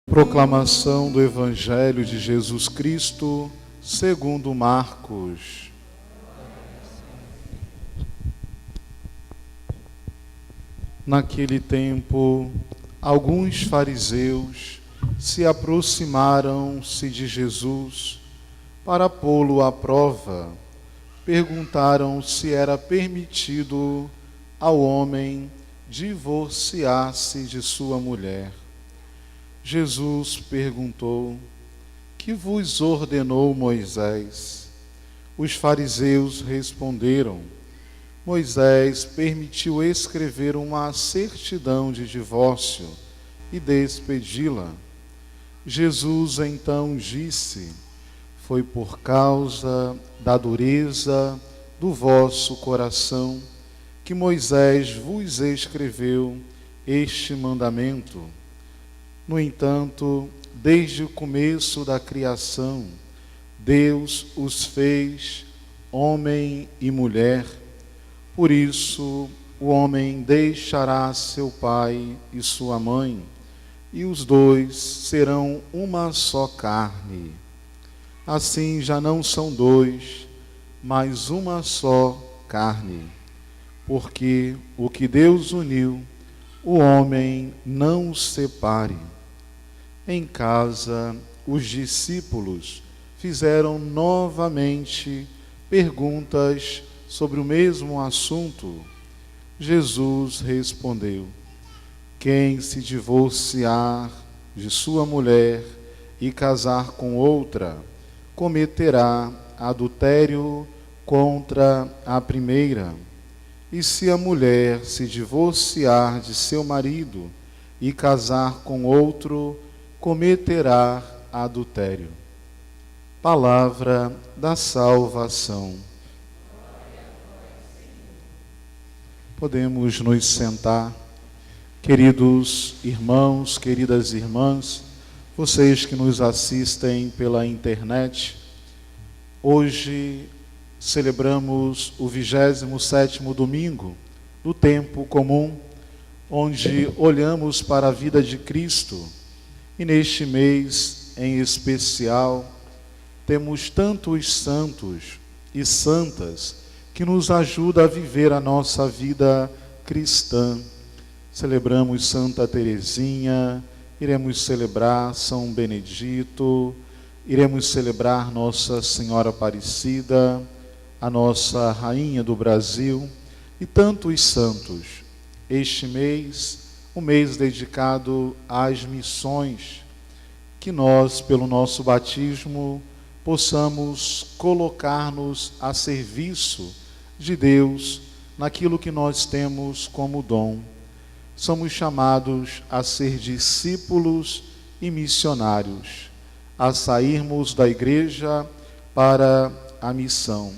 Proclamação do Evangelho de Jesus Cristo, segundo Marcos. Naquele tempo, alguns fariseus se aproximaram-se de Jesus para pô-lo à prova. Perguntaram se era permitido ao homem divorciar-se de sua mulher. Jesus perguntou: que vos ordenou Moisés? Os fariseus responderam: Moisés permitiu escrever uma certidão de divórcio e despedi-la. Jesus então disse: foi por causa da dureza do vosso coração que Moisés vos escreveu este mandamento. No entanto, desde o começo da criação, Deus os fez homem e mulher. Por isso, o homem deixará seu pai e sua mãe, e os dois serão uma só carne. Assim já não são dois, mas uma só carne. Porque o que Deus uniu, o homem não o separe. Em casa, os discípulos fizeram novamente perguntas sobre o mesmo assunto. Jesus respondeu: quem se divorciar de sua mulher e casar com outra, cometerá adultério contra a primeira. E se a mulher se divorciar de seu marido e casar com outro, cometerá adultério. Palavra da salvação. Podemos nos sentar. Queridos irmãos, queridas irmãs, vocês que nos assistem pela internet, hoje celebramos o 27º domingo do tempo comum, onde olhamos para a vida de Cristo. E neste mês em especial, temos tantos santos e santas que nos ajudam a viver a nossa vida cristã. Celebramos Santa Teresinha, iremos celebrar São Benedito, iremos celebrar Nossa Senhora Aparecida, a nossa Rainha do Brasil e tantos santos. Este mês, um mês dedicado às missões, que nós, pelo nosso batismo, possamos colocar-nos a serviço de Deus naquilo que nós temos como dom. Somos chamados a ser discípulos e missionários, a sairmos da igreja para a missão.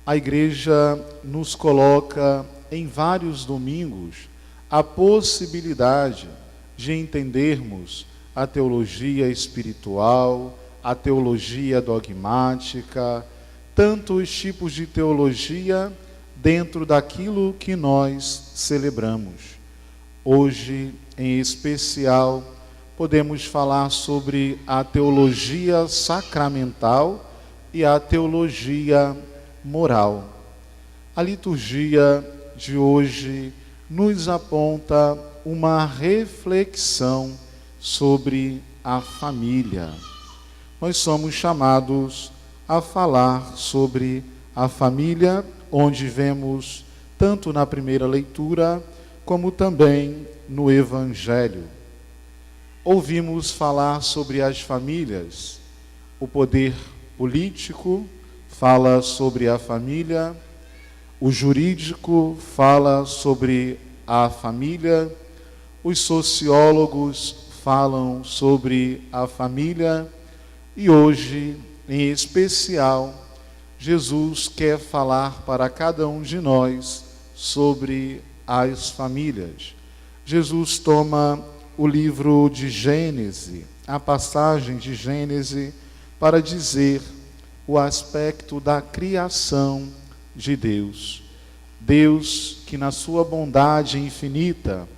A igreja nos coloca em vários domingos a possibilidade de entendermos a teologia espiritual, a teologia dogmática, tantos tipos de teologia dentro daquilo que nós celebramos. Hoje, em especial, podemos falar sobre a teologia sacramental e a teologia moral. A liturgia de hoje nos aponta uma reflexão sobre a família. Nós somos chamados a falar sobre a família, onde vemos tanto na primeira leitura, como também no Evangelho. Ouvimos falar sobre as famílias. O poder político fala sobre a família, o jurídico fala sobre a família, os sociólogos falam sobre a família e hoje, em especial, Jesus quer falar para cada um de nós sobre as famílias. Jesus toma o livro de Gênesis, a passagem de Gênesis, para dizer o aspecto da criação de Deus. Deus que na sua bondade infinita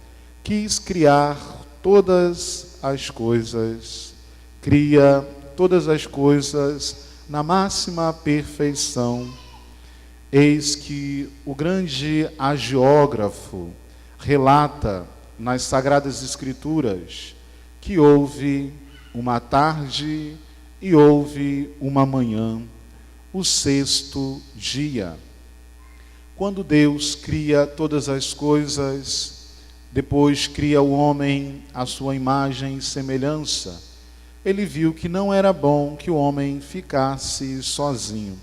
quis criar todas as coisas, cria todas as coisas na máxima perfeição. Eis que o grande hagiógrafo relata nas Sagradas Escrituras que houve uma tarde e houve uma manhã, o sexto dia. Quando Deus cria todas as coisas, depois cria o homem à sua imagem e semelhança, ele viu que não era bom que o homem ficasse sozinho.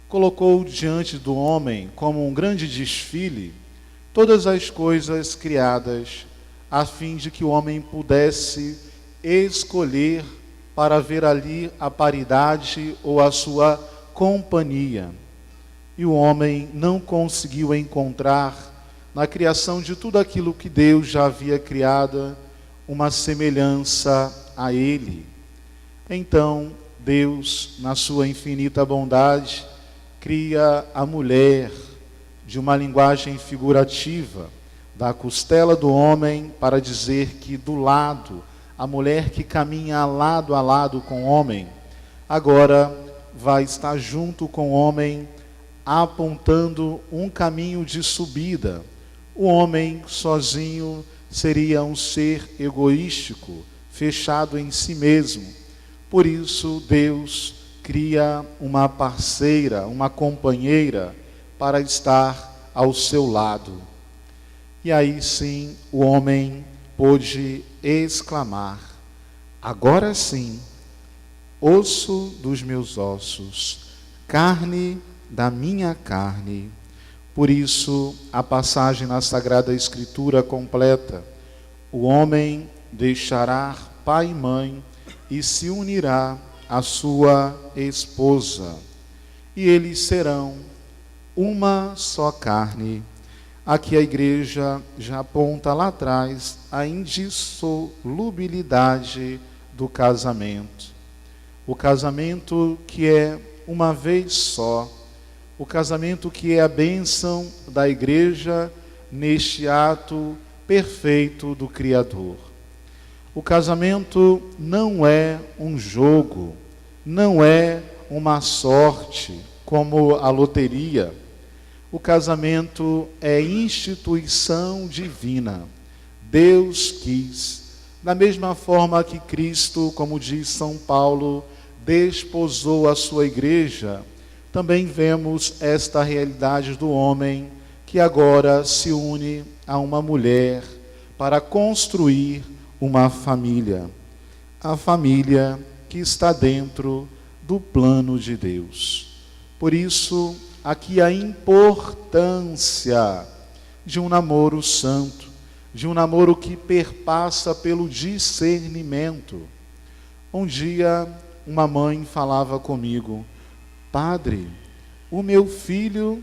Colocou diante do homem, como um grande desfile, todas as coisas criadas, a fim de que o homem pudesse escolher para ver ali a paridade ou a sua companhia. E o homem não conseguiu encontrar, na criação de tudo aquilo que Deus já havia criado, uma semelhança a ele. Então, Deus, na sua infinita bondade, cria a mulher de uma linguagem figurativa, da costela do homem, para dizer que do lado, a mulher que caminha lado a lado com o homem, agora vai estar junto com o homem, apontando um caminho de subida. O homem sozinho seria um ser egoístico, fechado em si mesmo. Por isso, Deus cria uma parceira, uma companheira, para estar ao seu lado. E aí sim, o homem pôde exclamar: agora sim, osso dos meus ossos, carne da minha carne. Por isso, a passagem na Sagrada Escritura completa: o homem deixará pai e mãe e se unirá à sua esposa, e eles serão uma só carne. Aqui a igreja já aponta lá atrás a indissolubilidade do casamento. O casamento que é uma vez só, o casamento que é a bênção da igreja neste ato perfeito do Criador. O casamento não é um jogo, não é uma sorte como a loteria. O casamento é instituição divina. Deus quis. Da mesma forma que Cristo, como diz São Paulo, desposou a sua igreja, também vemos esta realidade do homem que agora se une a uma mulher para construir uma família. A família que está dentro do plano de Deus. Por isso, aqui a importância de um namoro santo, de um namoro que perpassa pelo discernimento. Um dia, uma mãe falava comigo: padre, o meu filho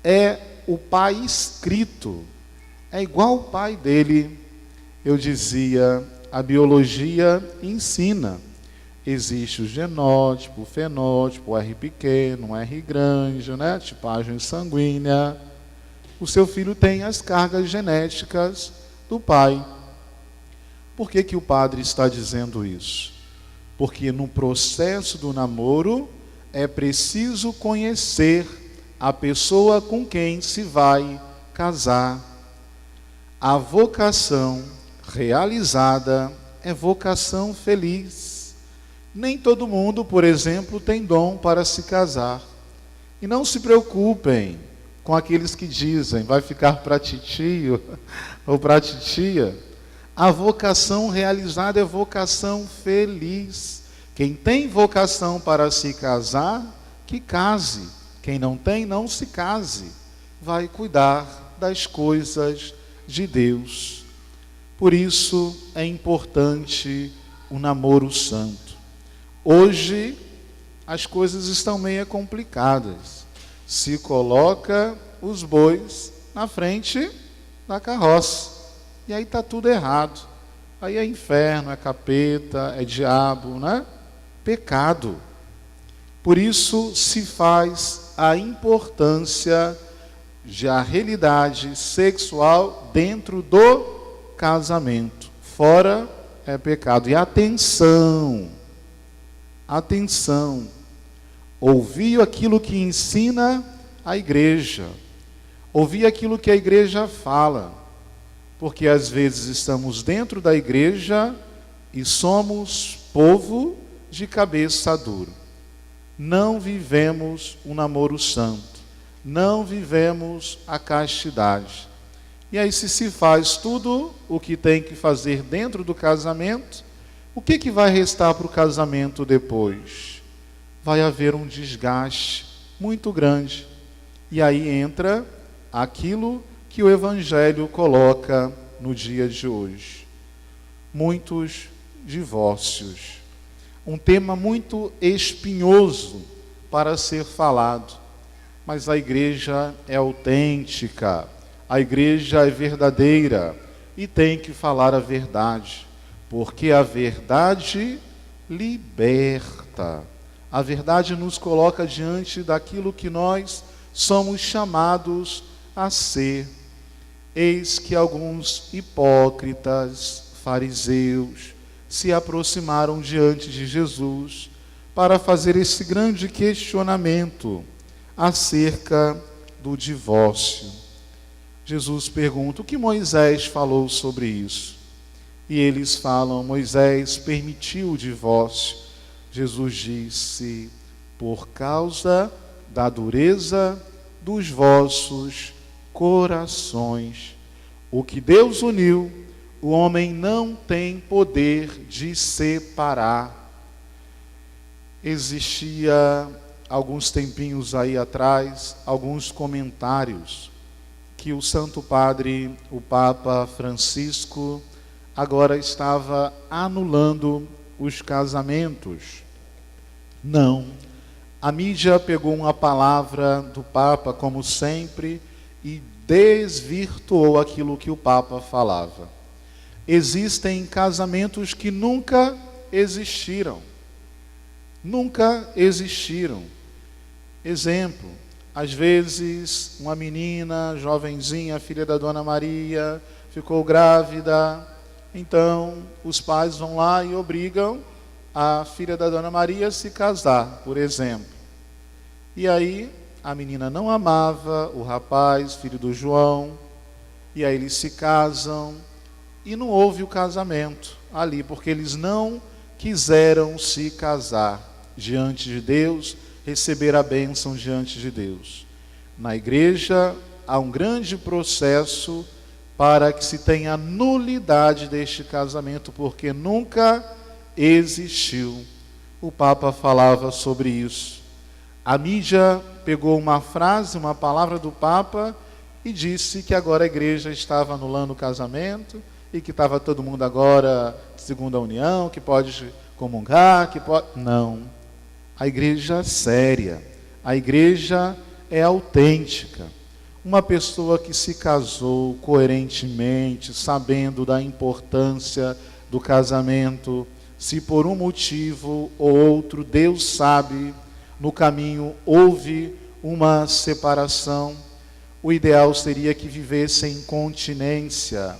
é o pai escrito, é igual o pai dele. Eu dizia: a biologia ensina. Existe o genótipo, o fenótipo, o R pequeno, o R grande, né? Tipagem sanguínea. O seu filho tem as cargas genéticas do pai. Por que que o padre está dizendo isso? Porque no processo do namoro é preciso conhecer a pessoa com quem se vai casar. A vocação realizada é vocação feliz. Nem todo mundo, por exemplo, tem dom para se casar. E não se preocupem com aqueles que dizem: vai ficar para titio ou para titia. A vocação realizada é vocação feliz. Quem tem vocação para se casar, que case. Quem não tem, não se case. Vai cuidar das coisas de Deus. Por isso é importante o namoro santo. Hoje as coisas estão meio complicadas. Se coloca os bois na frente da carroça. E aí está tudo errado. Aí é inferno, é capeta, é diabo, né? Pecado. Por isso se faz a importância de a realidade sexual dentro do casamento. fora é pecado. E atenção, atenção, ouvir aquilo que ensina a igreja, ouvir aquilo que a igreja fala, porque às vezes estamos dentro da igreja e somos povo de cabeça dura. Não vivemos um namoro santo, não vivemos a castidade. E aí se faz tudo o que tem que fazer dentro do casamento, o que vai restar para o casamento depois? Vai haver um desgaste muito grande. E aí entra aquilo que o Evangelho coloca no dia de hoje. Muitos divórcios. Um tema muito espinhoso para ser falado. Mas a igreja é autêntica, a igreja é verdadeira e tem que falar a verdade, porque a verdade liberta. A verdade nos coloca diante daquilo que nós somos chamados a ser. Eis que alguns hipócritas, fariseus, se aproximaram diante de Jesus para fazer esse grande questionamento acerca do divórcio. Jesus pergunta: o que Moisés falou sobre isso? E eles falam: Moisés permitiu o divórcio. Jesus disse: por causa da dureza dos vossos corações. O que Deus uniu, o homem não tem poder de separar. Existia, alguns tempinhos aí atrás, alguns comentários que o Santo Padre, o Papa Francisco, agora estava anulando os casamentos. Não. A mídia pegou uma palavra do Papa, como sempre, e desvirtuou aquilo que o Papa falava. Existem casamentos que nunca existiram. Nunca existiram. Exemplo, às vezes uma menina, jovenzinha, filha da Dona Maria, ficou grávida, então os pais vão lá e obrigam a filha da Dona Maria a se casar, por exemplo. E aí a menina não amava o rapaz, filho do João, e aí eles se casam e não houve o casamento ali, porque eles não quiseram se casar diante de Deus, receber a bênção diante de Deus. Na igreja há um grande processo para que se tenha nulidade deste casamento, porque nunca existiu. O Papa falava sobre isso. A mídia pegou uma frase, uma palavra do Papa e disse que agora a igreja estava anulando o casamento e que estava todo mundo agora de segunda união, que pode comungar, que pode... Não. A igreja é séria, a igreja é autêntica. Uma pessoa que se casou coerentemente, sabendo da importância do casamento, se por um motivo ou outro, Deus sabe, no caminho houve uma separação, o ideal seria que vivesse em continência,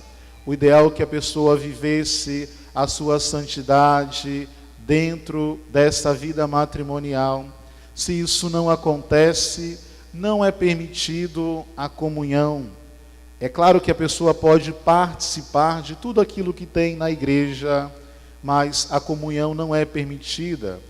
o ideal é que a pessoa vivesse a sua santidade dentro dessa vida matrimonial. Se isso não acontece, não é permitido a comunhão. É claro que a pessoa pode participar de tudo aquilo que tem na igreja, mas a comunhão não é permitida,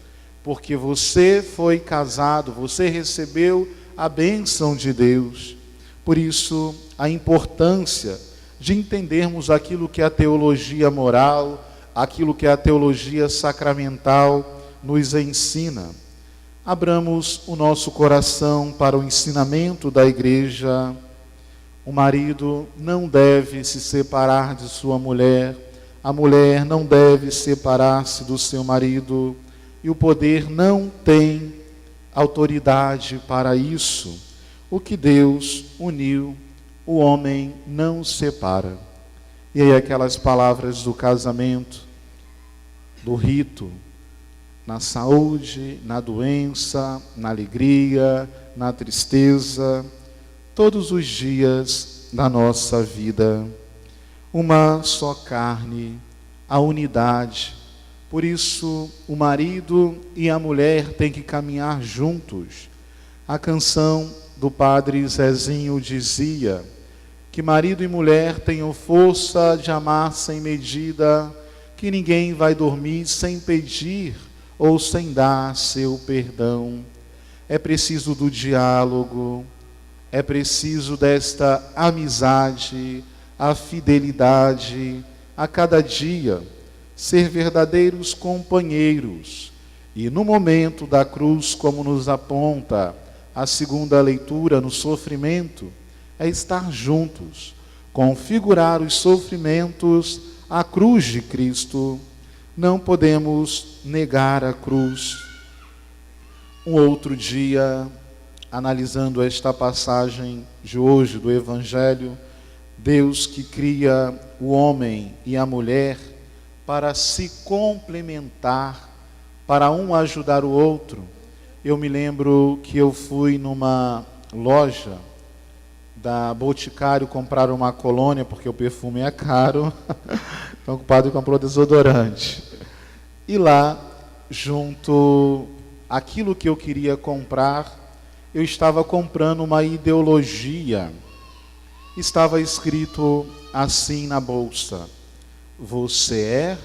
porque você foi casado, você recebeu a bênção de Deus. Por isso, a importância de entendermos aquilo que é a teologia moral, aquilo que a teologia sacramental nos ensina. Abramos o nosso coração para o ensinamento da igreja. O marido não deve se separar de sua mulher, a mulher não deve separar-se do seu marido, e o poder não tem autoridade para isso. O que Deus uniu, o homem não separa. E aí aquelas palavras do casamento, do rito, na saúde, na doença, na alegria, na tristeza, todos os dias da nossa vida. Uma só carne, a unidade. Por isso, o marido e a mulher têm que caminhar juntos. A canção do padre Zezinho dizia que marido e mulher tenham força de amar sem medida, que ninguém vai dormir sem pedir ou sem dar seu perdão. É preciso do diálogo, é preciso desta amizade, a fidelidade a cada dia, ser verdadeiros companheiros. E no momento da cruz, como nos aponta a segunda leitura, no sofrimento, é estar juntos, configurar os sofrimentos à cruz de Cristo. Não podemos negar a cruz. Um outro dia, analisando esta passagem de hoje do Evangelho, Deus que cria o homem e a mulher para se complementar, para um ajudar o outro. Eu me lembro que eu fui numa loja da Boticário comprar uma colônia, porque o perfume é caro, então o padre comprou desodorante. E lá, junto àquilo que eu queria comprar, eu estava comprando uma ideologia. Estava escrito assim na bolsa: você é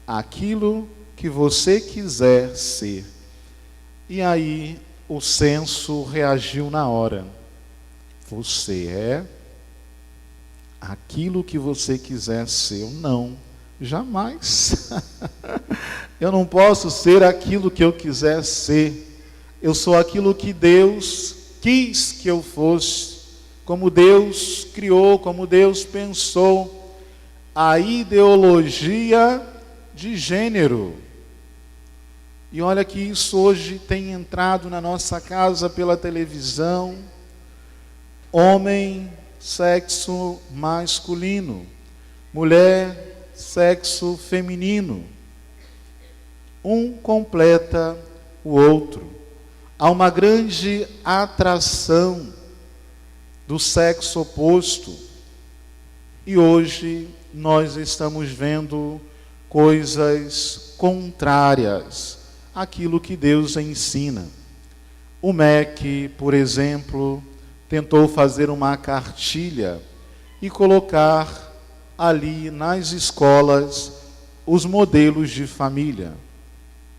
aquilo que você quiser ser. E aí o senso reagiu na hora. Você é aquilo que você quiser ser. Eu não, jamais. Eu não posso ser aquilo que eu quiser ser. Eu sou aquilo que Deus quis que eu fosse, como Deus criou, como Deus pensou. A ideologia de gênero. E olha que isso hoje tem entrado na nossa casa pela televisão. Homem, sexo masculino. Mulher, sexo feminino. Um completa o outro. Há uma grande atração do sexo oposto. E hoje nós estamos vendo coisas contrárias àquilo que Deus ensina. O MEC, por exemplo, tentou fazer uma cartilha e colocar ali nas escolas os modelos de família.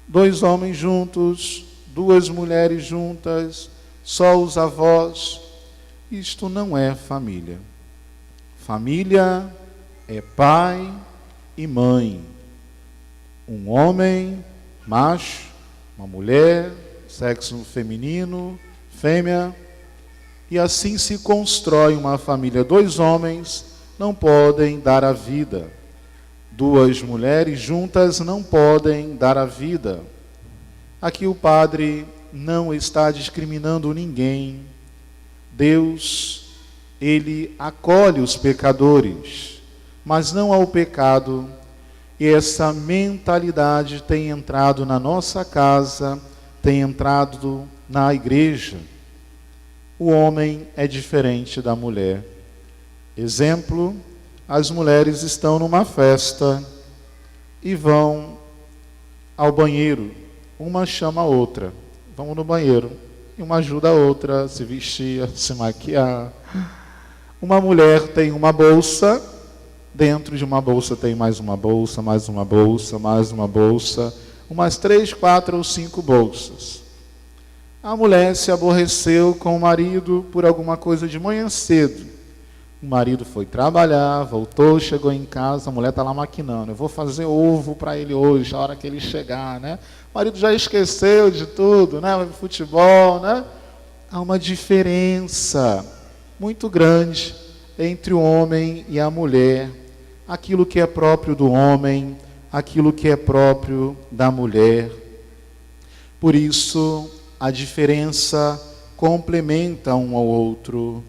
2 homens juntos, 2 mulheres juntas, só os avós. Isto não é família. Família é pai e mãe. Um homem, macho, uma mulher, sexo feminino, fêmea. E assim se constrói uma família. 2 homens não podem dar a vida. 2 mulheres juntas não podem dar a vida. Aqui o padre não está discriminando ninguém. Deus, ele acolhe os pecadores, mas não ao pecado. E essa mentalidade tem entrado na nossa casa, tem entrado na igreja. O homem é diferente da mulher. Exemplo, as mulheres estão numa festa e vão ao banheiro. Uma chama a outra. Vamos no banheiro. E uma ajuda a outra a se vestir, a se maquiar. Uma mulher tem uma bolsa. Dentro de uma bolsa tem mais uma bolsa, mais uma bolsa, mais uma bolsa. Umas 3, 4 ou 5 bolsas. A mulher se aborreceu com o marido por alguma coisa de manhã cedo. O marido foi trabalhar, voltou, chegou em casa, a mulher está lá maquinando. Eu vou fazer ovo para ele hoje, a hora que ele chegar, né? O marido já esqueceu de tudo, né? Futebol, né? Há uma diferença muito grande entre o homem e a mulher. Aquilo que é próprio do homem, aquilo que é próprio da mulher. Por isso, a diferença complementa um ao outro.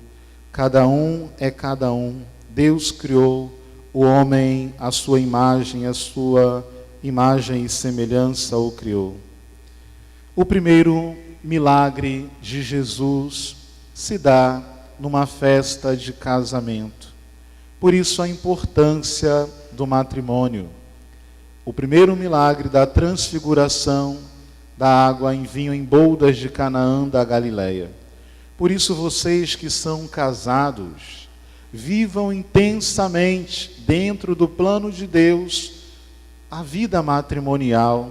Cada um é cada um. Deus criou o homem à sua imagem, a sua imagem e semelhança o criou. O primeiro milagre de Jesus se dá numa festa de casamento. Por isso a importância do matrimônio. o primeiro milagre da transfiguração da água em vinho em boldas de Canaã da Galileia. Por isso, vocês que são casados, vivam intensamente dentro do plano de Deus a vida matrimonial.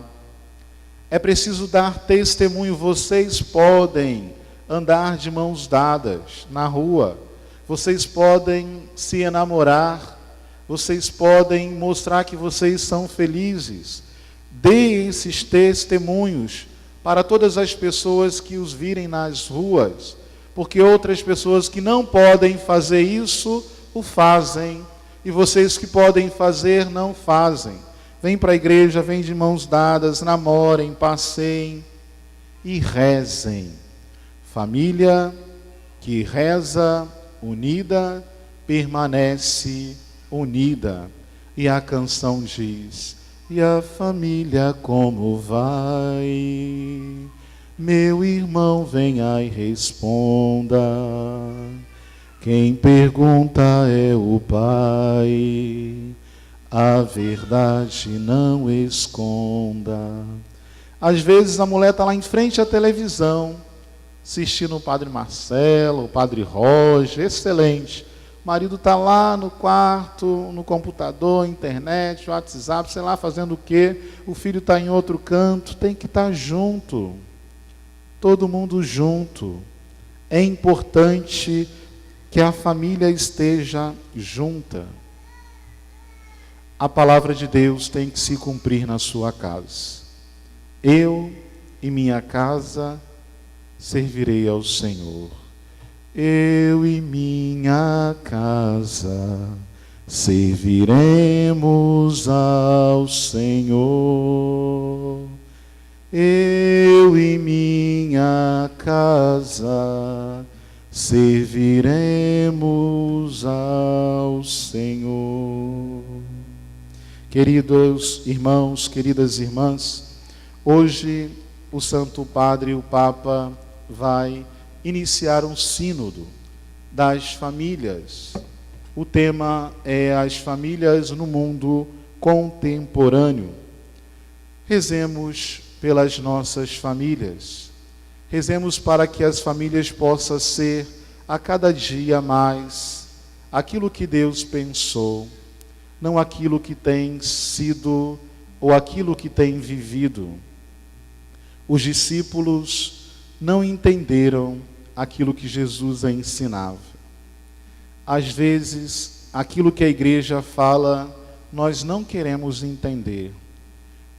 É preciso dar testemunho. Vocês podem andar de mãos dadas na rua, vocês podem se enamorar, vocês podem mostrar que vocês são felizes. Deem esses testemunhos para todas as pessoas que os virem nas ruas, porque outras pessoas que não podem fazer isso, o fazem, e vocês que podem fazer, não fazem. Vêm para a igreja, vêm de mãos dadas, namorem, passeiem e rezem. Família que reza unida, permanece unida. E a canção diz: e a família como vai? Meu irmão, venha e responda. Quem pergunta é o Pai. A verdade não esconda. Às vezes a mulher está lá em frente à televisão, assistindo o Padre Marcelo, o Padre Roger, excelente. O marido está lá no quarto, no computador, internet, WhatsApp, sei lá, fazendo o quê. O filho está em outro canto, tem que estar junto. Todo mundo junto. É importante que a família esteja junta. A palavra de Deus tem que se cumprir na sua casa. Eu e minha casa servirei ao Senhor. Eu e minha casa serviremos ao Senhor. Eu e minha casa serviremos ao Senhor. Queridos irmãos, queridas irmãs, hoje o Santo Padre, o Papa, vai iniciar um sínodo das famílias. O tema é as famílias no mundo contemporâneo. Rezemos pelas nossas famílias. Rezemos para que as famílias possam ser a cada dia mais aquilo que Deus pensou, não aquilo que tem sido ou aquilo que tem vivido. Os discípulos não entenderam aquilo que Jesus ensinava. Às vezes, aquilo que a igreja fala, nós não queremos entender.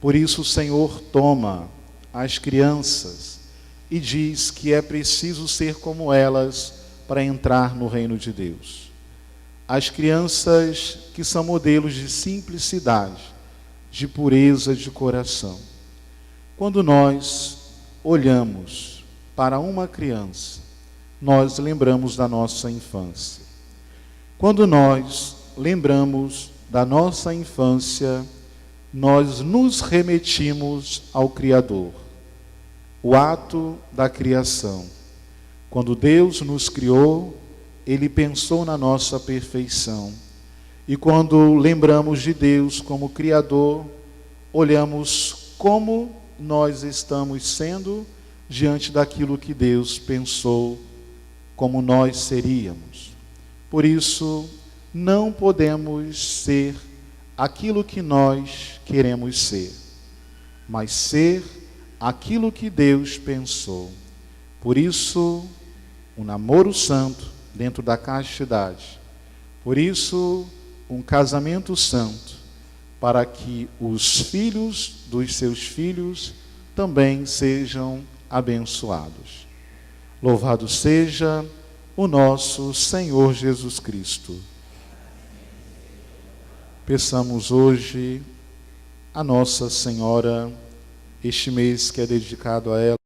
Por isso o Senhor toma as crianças e diz que é preciso ser como elas para entrar no reino de Deus. As crianças que são modelos de simplicidade, de pureza de coração. Quando nós olhamos para uma criança, nós lembramos da nossa infância. Quando nós lembramos da nossa infância, nós nos remetimos ao Criador. O ato da criação. Quando Deus nos criou, Ele pensou na nossa perfeição. E quando lembramos de Deus como Criador, olhamos como nós estamos sendo diante daquilo que Deus pensou como nós seríamos. Por isso, não podemos ser aquilo que nós queremos ser, mas ser aquilo que Deus pensou. Por isso, um namoro santo dentro da castidade. Por isso, um casamento santo, para que os filhos dos seus filhos também sejam abençoados. Louvado seja o nosso Senhor Jesus Cristo. Peçamos hoje a Nossa Senhora, este mês que é dedicado a ela,